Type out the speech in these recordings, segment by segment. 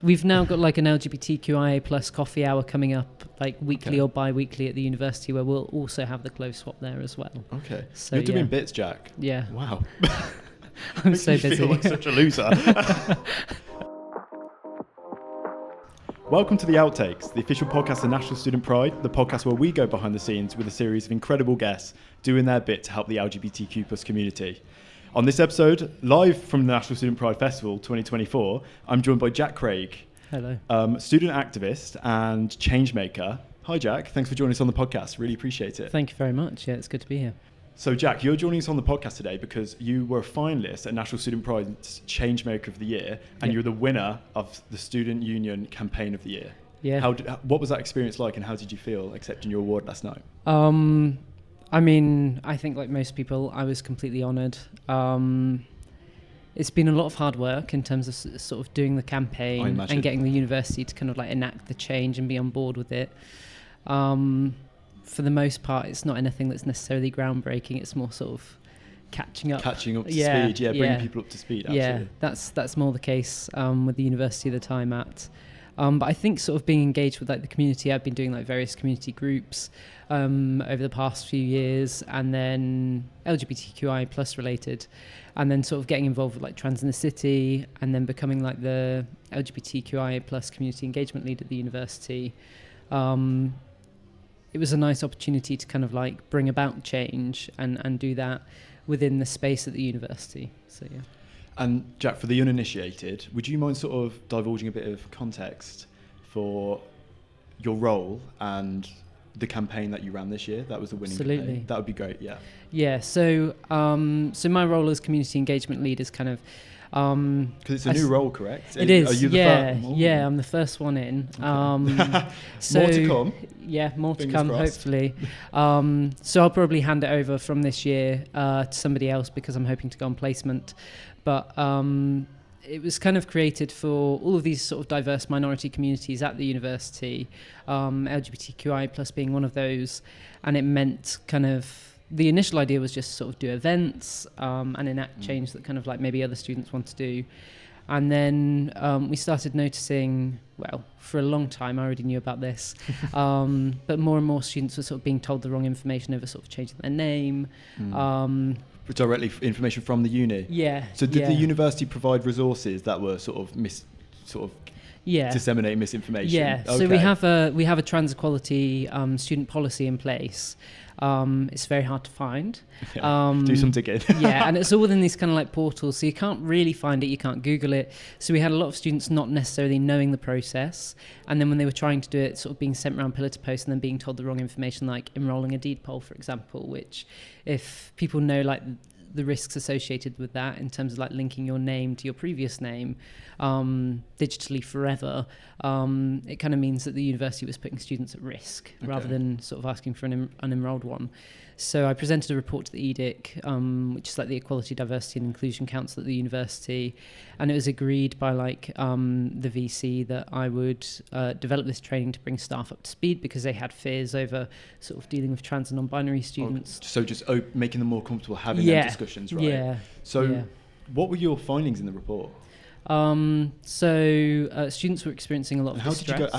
We've now got like an LGBTQIA plus coffee hour coming up, like weekly or bi-weekly at the university, where we'll also have the clothes swap there as well. Okay. So you're doing bits, Jack. Yeah. Wow. I'm so busy. Feel like such a loser. Welcome to the Outtakes, the official podcast of National Student Pride, the podcast where we go behind the scenes with a series of incredible guests doing their bit to help the LGBTQ plus community. On this episode, live from the National Student Pride Festival 2024, I'm joined by Jack Craig. Hello. Student activist and changemaker. Hi Jack, thanks for joining us on the podcast. Really appreciate it. Thank you very much. Yeah, it's good to be here. So Jack, you're joining us on the podcast today because you were a finalist at National Student Pride's Changemaker of the Year, and you're the winner of the Student Union Campaign of the Year. Yeah. What was that experience like, and how did you feel accepting your award last night? I mean, I think like most people, I was completely honoured. It's been a lot of hard work in terms of sort of doing the campaign and getting the university to kind of like enact the change and be on board with it. For the most part, it's not anything that's necessarily groundbreaking. It's more sort of catching up to speed. Bringing people up to speed. Absolutely. Yeah, that's more the case with the university that I'm at. But I think sort of being engaged with like the community, I've been doing like various community groups over the past few years, and then LGBTQI plus related, and then sort of getting involved with like Trans in the City, and then becoming like the LGBTQI plus community engagement lead at the university. It was a nice opportunity to kind of like bring about change and do that within the space at the university. So yeah. And Jack, for the uninitiated, would you mind sort of divulging a bit of context for your role and the campaign that you ran this year? That was the winning campaign. That would be great, yeah. Yeah, so my role as community engagement lead is kind of... Because it's a new role, correct? It is, Are you the first? Yeah, I'm the first one in. So, more to come? Yeah, more Fingers to come, crossed. hopefully. So I'll probably hand it over from this year to somebody else because I'm hoping to go on placement. But it was kind of created for all of these sort of diverse minority communities at the university, LGBTQI plus being one of those, and it meant kind of... The initial idea was just sort of do events and enact change that kind of like maybe other students want to do. And then we started noticing, well, for a long time, I already knew about this, but more and more students were sort of being told the wrong information over sort of changing their name. Directly information from the uni? Yeah. So did the university provide resources that were sort of disseminate misinformation? Yeah, okay. So we have a trans equality student policy in place. It's very hard to find. Do some digging. Yeah, and it's all within these kind of like portals, so you can't really find it, you can't Google it. So we had a lot of students not necessarily knowing the process, and then when they were trying to do it, sort of being sent around pillar to post and then being told the wrong information, like enrolling a deed poll, for example, which if people know like the risks associated with that in terms of like linking your name to your previous name digitally forever, it kind of means that the university was putting students at risk rather than sort of asking for an unenrolled one. So I presented a report to the EDIC, which is like the Equality, Diversity and Inclusion Council at the university, and it was agreed by like the VC that I would develop this training to bring staff up to speed because they had fears over sort of dealing with trans and non-binary students. So just making them more comfortable having them discussions, right? Yeah. So what were your findings in the report? Students were experiencing a lot of distress.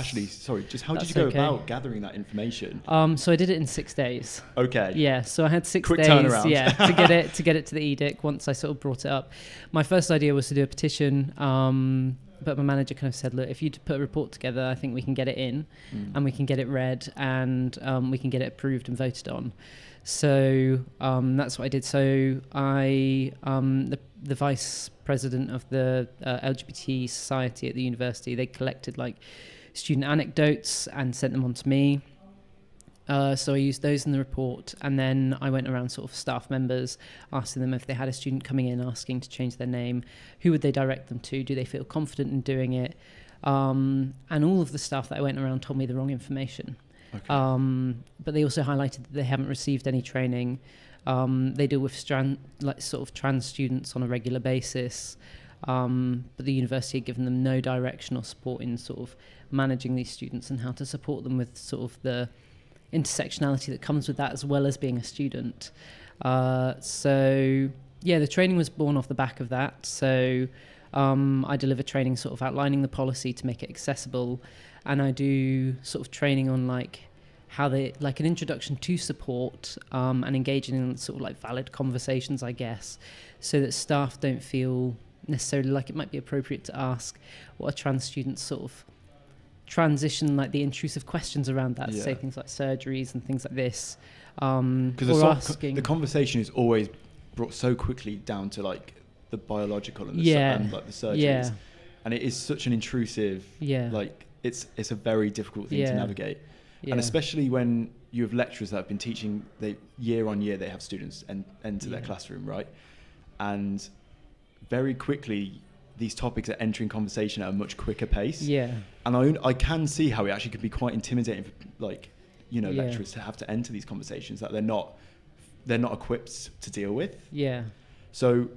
How did you go about gathering that information? So I did it in 6 days. Okay. Yeah, so I had 6 Quick days turnaround. to get it to the EDIC once I sort of brought it up. My first idea was to do a petition, but my manager kind of said, look, if you put a report together, I think we can get it in and we can get it read and we can get it approved and voted on. So that's what I did. So the vice president of the LGBT society at the university, they collected like student anecdotes and sent them on to me. So I used those in the report, and then I went around sort of staff members, asking them if they had a student coming in asking to change their name, who would they direct them to? Do they feel confident in doing it? And all of the staff that I went around told me the wrong information. Okay. But they also highlighted that they haven't received any training. They deal with trans students on a regular basis, but the university had given them no direction or support in sort of managing these students and how to support them with sort of the intersectionality that comes with that, as well as being a student. So the training was born off the back of that. So I deliver training sort of outlining the policy to make it accessible, and I do sort of training on like how they, like an introduction to support, and engaging in sort of like valid conversations, I guess, so that staff don't feel necessarily like it might be appropriate to ask what a trans student sort of transition, like the intrusive questions around that, say things like surgeries and things like this. Because the conversation is always brought so quickly down to like the biological and, and like the surgeries, and it is such an intrusive, like it's a very difficult thing to navigate. And especially when you have lecturers that have been teaching, they year on year they have students enter their classroom, right? And very quickly these topics are entering conversation at a much quicker pace. And I can see how it actually can be quite intimidating for, like, you know, lecturers to have to enter these conversations that they're not equipped to deal with. So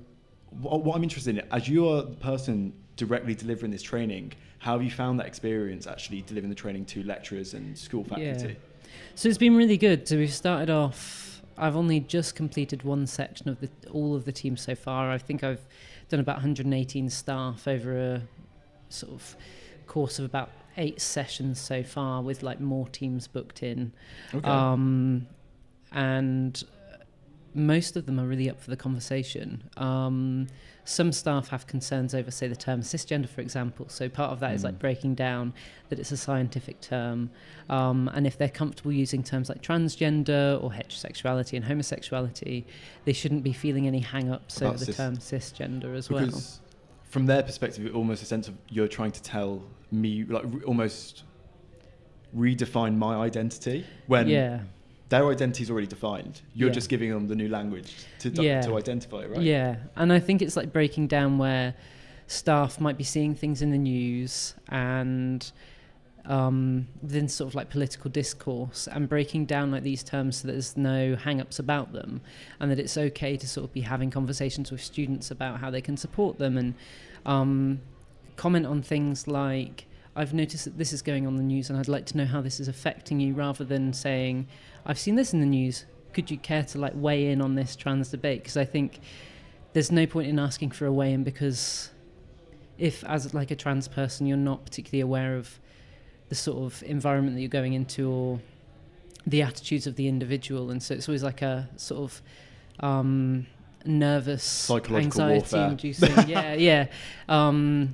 what I'm interested in, as you are the person directly delivering this training, how have you found that experience actually delivering the training to lecturers and school faculty? So it's been really good. So we've started off, I've only just completed one section of all of the teams so far. I think I've done about 118 staff over a sort of course of about 8 sessions so far, with like more teams booked in. And most of them are really up for the conversation. Some staff have concerns over, say, the term cisgender, for example. So part of that is like breaking down that it's a scientific term. And if they're comfortable using terms like transgender or heterosexuality and homosexuality, they shouldn't be feeling any hang-ups over the term cisgender as well. Because from their perspective, it's almost a sense of you're trying to tell me, like almost redefine my identity when their identity is already defined. You're just giving them the new language to identify it, right? And I think it's like breaking down where staff might be seeing things in the news and within sort of like political discourse, and breaking down like these terms so that there's no hang-ups about them, and that it's okay to sort of be having conversations with students about how they can support them, and comment on things like, I've noticed that this is going on the news and I'd like to know how this is affecting you, rather than saying, I've seen this in the news, could you care to like weigh in on this trans debate? Because I think there's no point in asking for a weigh-in, because if as like a trans person you're not particularly aware of the sort of environment that you're going into or the attitudes of the individual, and so it's always like a sort of nervous, psychological anxiety-inducing,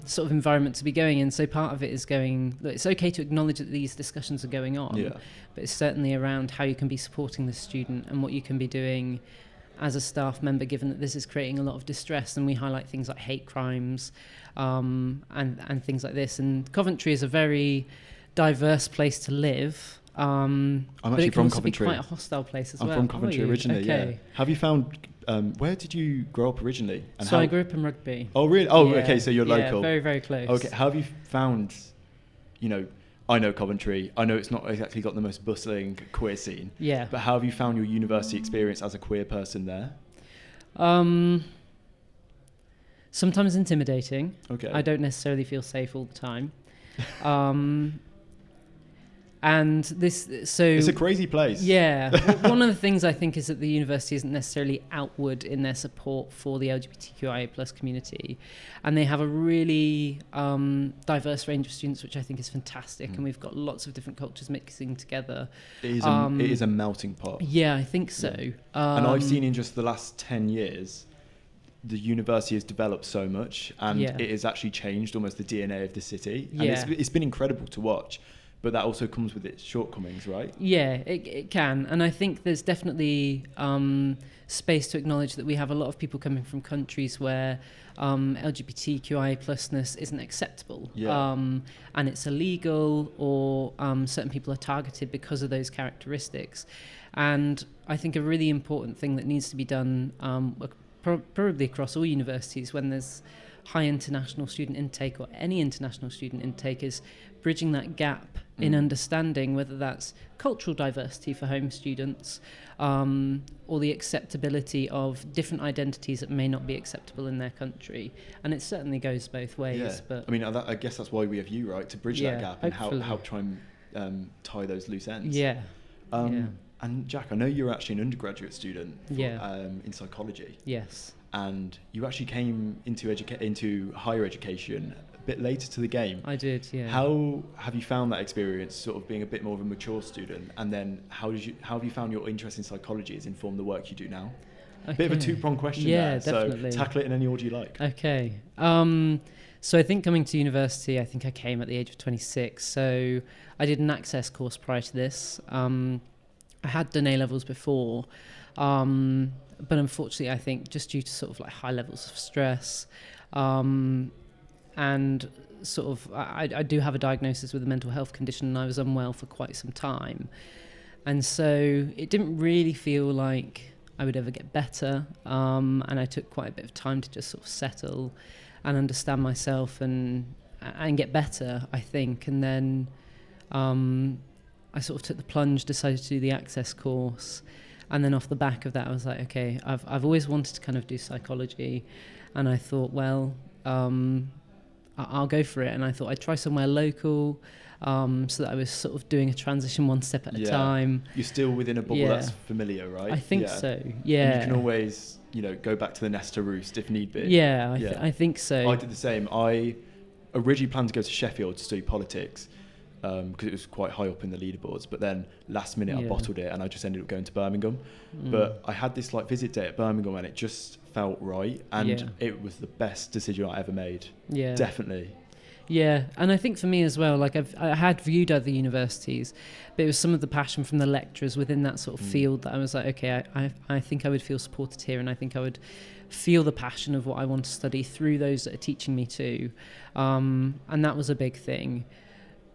sort of environment to be going in. So part of it is going, look, it's okay to acknowledge that these discussions are going on, but it's certainly around how you can be supporting the student and what you can be doing as a staff member, given that this is creating a lot of distress. And we highlight things like hate crimes and things like this. And Coventry is a very diverse place to live. I'm actually from Coventry. Be quite a hostile place as well. I'm from Coventry originally. Okay. Have you found? Where did you grow up originally? And I grew up in Rugby. Oh really? Oh, okay. So you're local. Yeah, very, very close. Okay. How have you found? You know, I know Coventry. I know it's not exactly got the most bustling queer scene. Yeah. But how have you found your university experience as a queer person there? Sometimes intimidating. Okay. I don't necessarily feel safe all the time. And this, so it's a crazy place. Yeah. One of the things I think is that the university isn't necessarily outward in their support for the LGBTQIA+ community, and they have a really diverse range of students, which I think is fantastic. And we've got lots of different cultures mixing together. It is a melting pot. Yeah, I think so. Yeah. And I've seen in just the last 10 years, the university has developed so much, and it has actually changed almost the DNA of the city. And it's been incredible to watch. But that also comes with its shortcomings, right? Yeah, it can. And I think there's definitely space to acknowledge that we have a lot of people coming from countries where LGBTQI+ness isn't acceptable. Yeah. And it's illegal, or certain people are targeted because of those characteristics. And I think a really important thing that needs to be done, probably across all universities when there's high international student intake or any international student intake, is bridging that gap in understanding whether that's cultural diversity for home students, or the acceptability of different identities that may not be acceptable in their country. And it certainly goes both ways. Yeah. But I mean, I guess that's why we have you, right, to bridge that gap and help try and tie those loose ends. And Jack, I know you're actually an undergraduate student in psychology. Yes. And you actually came into higher education a bit later to the game. I did, yeah. How have you found that experience, sort of being a bit more of a mature student? And then how have you found your interest in psychology has informed the work you do now? Okay. Bit of a two-pronged question there. Definitely. So tackle it in any order you like. Okay. So I think coming to university, I think I came at the age of 26. So I did an access course prior to this. I had done A-levels before, but unfortunately I think just due to sort of like high levels of stress, and sort of I do have a diagnosis with a mental health condition, and I was unwell for quite some time. And so it didn't really feel like I would ever get better, and I took quite a bit of time to just sort of settle and understand myself and get better, I think. And then I sort of took the plunge, decided to do the access course, and then off the back of that I was like, okay, I've always wanted to kind of do psychology, and I thought, well, I'll go for it. And I thought I'd try somewhere local, so that I was sort of doing a transition one step at a time. You're still within a bubble that's familiar, right? I think so, yeah. And you can always, go back to the nest to roost if need be. I think so. I did the same. I originally planned to go to Sheffield to study politics, because it was quite high up in the leaderboards, but then last minute I bottled it and I just ended up going to Birmingham. But I had this like visit day at Birmingham and it just felt right, and it was the best decision I ever made. Definitely. Yeah, and I think for me as well, like I had viewed other universities, but it was some of the passion from the lecturers within that sort of field that I was like, okay, I think I would feel supported here, and I think I would feel the passion of what I want to study through those that are teaching me too, and that was a big thing.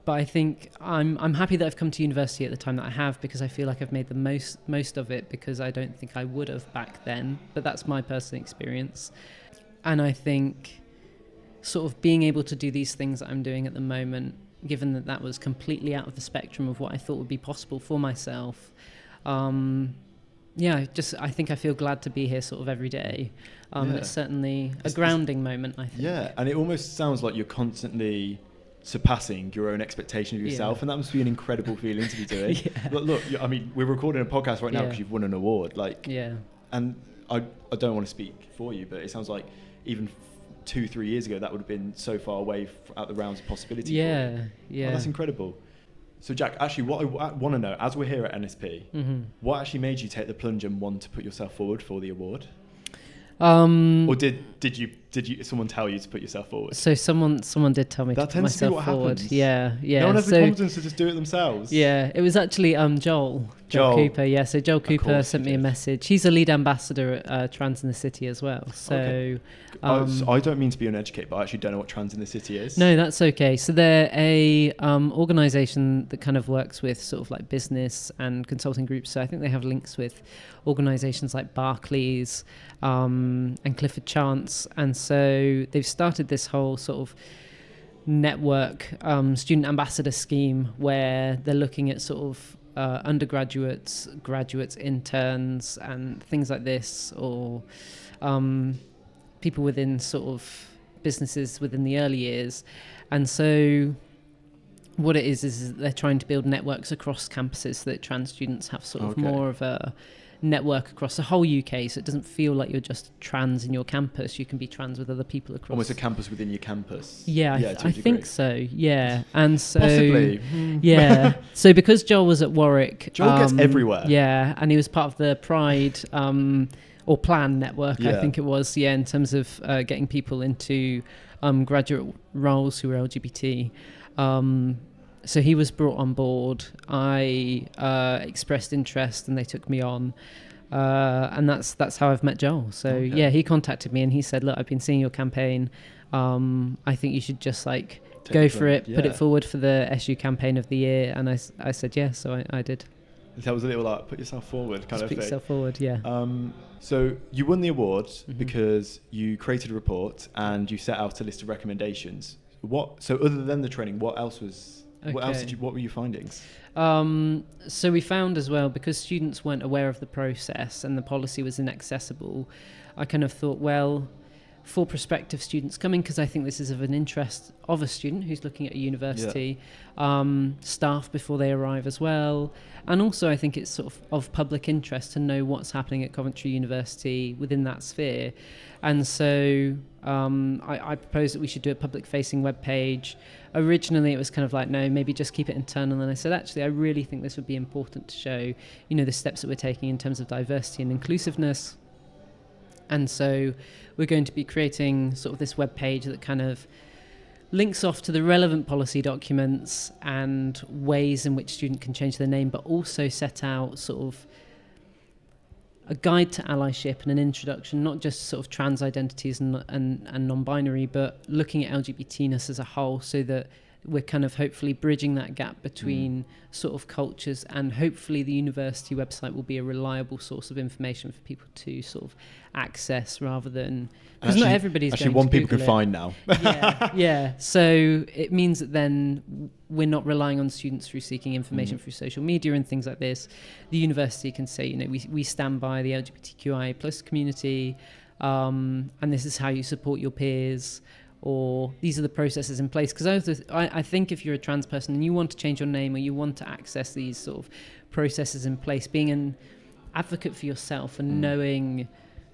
But I think I'm happy that I've come to university at the time that I have, because I feel like I've made the most of it, because I don't think I would have back then. But that's my personal experience. And I think sort of being able to do these things that I'm doing at the moment, given that was completely out of the spectrum of what I thought would be possible for myself, I think I feel glad to be here sort of every day. It's certainly a grounding moment, I think. Yeah, and it almost sounds like you're constantly surpassing your own expectation of yourself, and that must be an incredible feeling to be doing. Look, I mean, we're recording a podcast right now because you've won an award, and I don't want to speak for you, but it sounds like even 2-3 years ago that would have been so far away out the realms of possibility for you. That's incredible. So Jack, actually what I want to know, as we're here at NSP, what actually made you take the plunge and want to put yourself forward for the award? Or did you someone tell you to put yourself forward? So someone did tell me to put myself forward. Happens. Yeah. No one has the confidence to just do it themselves. Yeah, it was actually Joel Cooper. Yeah, so Joel Cooper sent me a message. He's a lead ambassador at Trans in the City as well. So, so I don't mean to be uneducated, but I actually don't know what Trans in the City is. No, that's okay. So they're a organisation that kind of works with sort of like business and consulting groups. So I think they have links with organisations like Barclays and Clifford Chance, and so they've started this whole sort of network student ambassador scheme where they're looking at sort of undergraduates, graduates, interns and things like this, or people within sort of businesses within the early years. And so what it is they're trying to build networks across campuses so that trans students have sort of more of a network across the whole UK, so it doesn't feel like you're just trans in your campus. You can be trans with other people across. Almost a campus within your campus. I think so. Yeah, and so possibly. So because Joel was at Warwick, Joel gets everywhere. Yeah, and he was part of the Pride or Plan network, I think it was. Yeah, in terms of getting people into graduate roles who were LGBT. So he was brought on board. I expressed interest and they took me on. And that's how I've met Joel. So he contacted me and he said, look, I've been seeing your campaign. I think you should just go for it, put it forward for the SU campaign of the year. And I said yes, so I did. That was a little put yourself forward kind of thing. Put yourself forward, yeah. So you won the award because you created a report and you set out a list of recommendations. So other than the training, what else was... What were your findings? So we found as well, because students weren't aware of the process and the policy was inaccessible, I kind of thought, well, for prospective students coming, because I think this is of an interest of a student who's looking at a university, staff before they arrive as well. And also I think it's sort of public interest to know what's happening at Coventry University within that sphere. And so I proposed that we should do a public-facing webpage. Originally it was kind of like, no, maybe just keep it internal. And I said, actually, I really think this would be important to show, the steps that we're taking in terms of diversity and inclusiveness. And so we're going to be creating sort of this web page that kind of links off to the relevant policy documents and ways in which students can change their name, but also set out sort of a guide to allyship and an introduction, not just sort of trans identities and non-binary, but looking at LGBTness as a whole, so that we're kind of hopefully bridging that gap between sort of cultures, and hopefully the university website will be a reliable source of information for people to sort of access, rather than, because not everybody's actually going one to people Google can find now. yeah. So it means that then we're not relying on students through seeking information through social media and things like this. The university can say, we stand by the LGBTQI plus community, and this is how you support your peers, or these are the processes in place. Because I think if you're a trans person and you want to change your name, or you want to access these sort of processes in place, being an advocate for yourself and knowing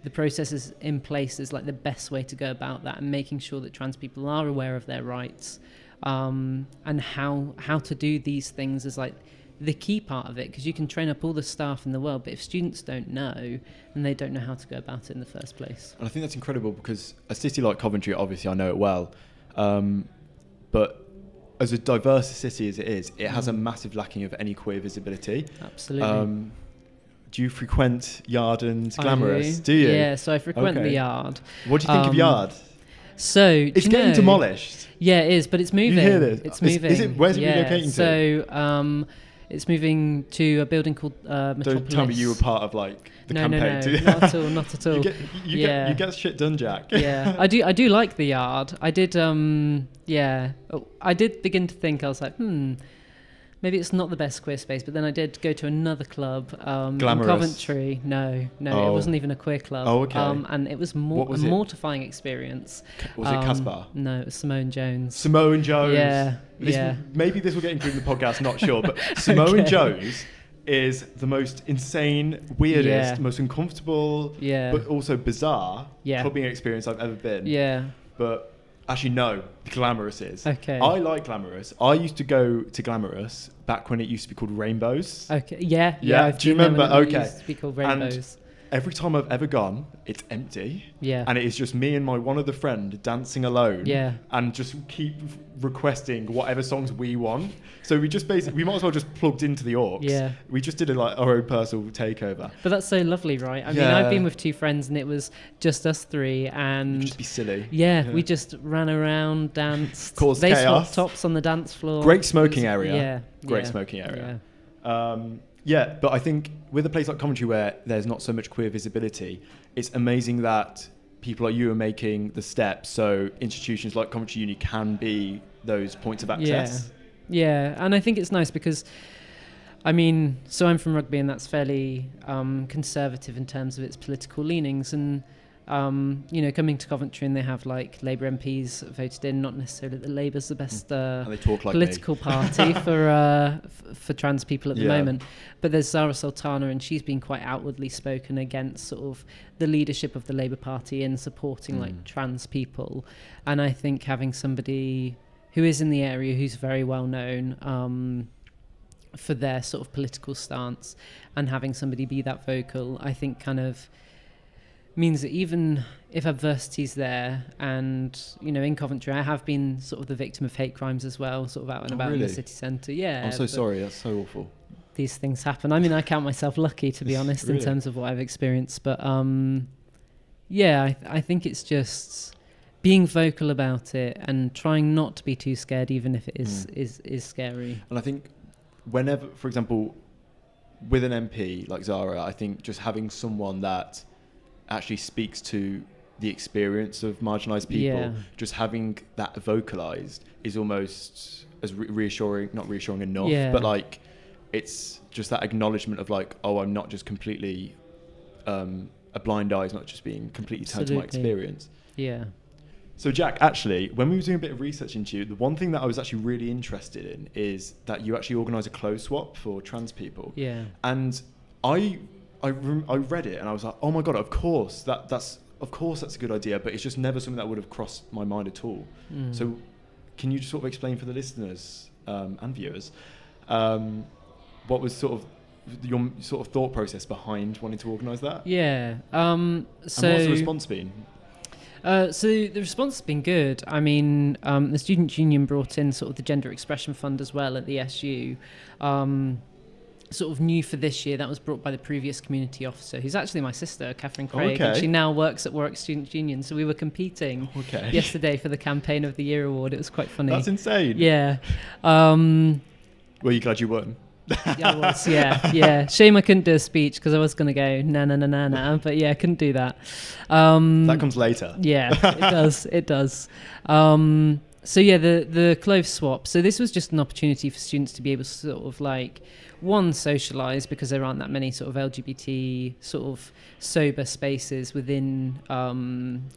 the processes in place is like the best way to go about that, and making sure that trans people are aware of their rights, and how to do these things is like the key part of it, because you can train up all the staff in the world, but if students don't know, then they don't know how to go about it in the first place. And I think that's incredible, because a city like Coventry, obviously I know it well, but as a diverse a city as it is, it has a massive lacking of any queer visibility. Absolutely. Do you frequent Yard and Glamorous? Do you? Yeah, so I frequent the Yard. What do you think of Yard? So it's getting demolished. Yeah, it is, but it's moving. You hear this? It's moving. Is it? Where's it relocating to? So it's moving to a building called Metropolis. Don't tell me you were part of like the campaign. No, not at all, not at all. You get shit done, Jack. Yeah, I do like the Yard. I did I did begin to think, I was like, maybe it's not the best queer space, but then I did go to another club in Coventry. No, it wasn't even a queer club. Oh, okay. And it was a mortifying experience. Was it Caspar? No, it was Simone Jones. Simone Jones. Yeah. Maybe this will get included in the podcast, not sure, but Simone Jones is the most insane, weirdest, most uncomfortable, but also bizarre clubbing experience I've ever been. Yeah. But actually, no, Glamorous is. Okay. I like Glamorous. I used to go to Glamorous back when it used to be called Rainbows. Okay. Yeah. Do you remember? Okay. It used to be called Rainbows. And every time I've ever gone, it's empty. Yeah. And it is just me and my one other friend dancing alone. Yeah. And just keep requesting whatever songs we want. So we just we might as well just plugged into the aux. Yeah. We just did our own personal takeover. But that's so lovely, right? I mean, I've been with two friends and it was just us three, and You'd just be silly. Yeah, we just ran around, danced. Caused they chaos. swapped tops on the dance floor. Great smoking area. Yeah. Great smoking area. Yeah. But I think with a place like Coventry where there's not so much queer visibility, it's amazing that people like you are making the steps so institutions like Coventry Uni can be those points of access. Yeah, and I think it's nice because, I mean, so I'm from Rugby, and that's fairly conservative in terms of its political leanings, and coming to Coventry and they have like Labour MPs voted in, not necessarily that Labour's the best they talk like political party for trans people at the moment, but there's Zara Sultana, and she's been quite outwardly spoken against sort of the leadership of the Labour Party in supporting like trans people, and I think having somebody who is in the area who's very well known for their sort of political stance, and having somebody be that vocal, I think kind of means that even if adversity's there, and in Coventry I have been sort of the victim of hate crimes as well, sort of out and about in the city centre. I'm so sorry, that's so awful. These things happen. I mean, I count myself lucky, to be honest, in terms of what I've experienced, but I think it's just being vocal about it and trying not to be too scared, even if it is scary. And I think whenever, for example, with an MP like Zara, I think just having someone that actually speaks to the experience of marginalised people, just having that vocalised is almost as reassuring, not reassuring enough, but like it's just that acknowledgement of like, oh, I'm not just completely, a blind eye is not just being completely turned to my experience. Yeah. So Jack, actually, when we were doing a bit of research into you, the one thing that I was actually really interested in is that you actually organise a clothes swap for trans people. Yeah. And I read it and I was like, oh my god, of course that's a good idea, but it's just never something that would have crossed my mind at all. So can you just sort of explain for the listeners and viewers what was sort of your sort of thought process behind wanting to organise that? Yeah. So and what's the response been? So the response has been good. I mean, the Student Union brought in sort of the Gender Expression Fund as well at the SU. Sort of new for this year, that was brought by the previous community officer, who's actually my sister, Catherine Craig, and she now works at Warwick Student Union. So we were competing yesterday for the Campaign of the Year award. It was quite funny. That's insane. Yeah. Were you glad you won? Yeah, I was, yeah. Shame I couldn't do a speech because I was going to go na, but yeah, I couldn't do that. That comes later. Yeah, it does. So yeah, the clothes swap. So this was just an opportunity for students to be able to sort of like, one, socialise, because there aren't that many sort of LGBT sort of sober spaces within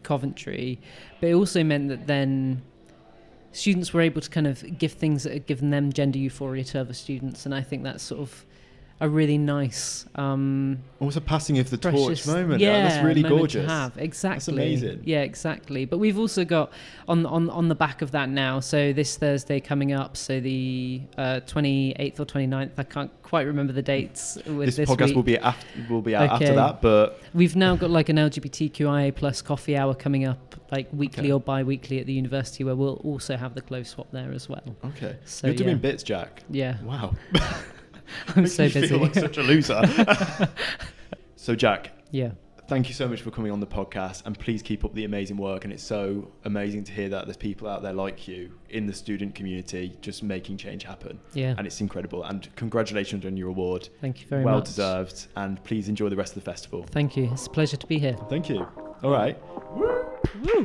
Coventry, but it also meant that then students were able to kind of give things that had given them gender euphoria to other students, and I think that's sort of a really nice almost a passing of the precious, torch moment. Yeah, that's really moment gorgeous. To have. Exactly. That's amazing. Yeah, exactly. But we've also got on the back of that now, so this Thursday coming up, so the 28th or 29th, I can't quite remember the dates with this podcast week. will be out after that, but we've now got like an LGBTQIA plus coffee hour coming up like weekly or bi-weekly at the university, where we'll also have the clothes swap there as well. Okay. So you're doing bits, Jack. Yeah. Wow. I'm so busy. Feel like such a loser. So Jack, yeah, thank you so much for coming on the podcast, and please keep up the amazing work. And it's so amazing to hear that there's people out there like you in the student community just making change happen. Yeah. And it's incredible. And congratulations on your award. Thank you very much. Well deserved. And please enjoy the rest of the festival. Thank you. It's a pleasure to be here. Thank you. All right. Woo!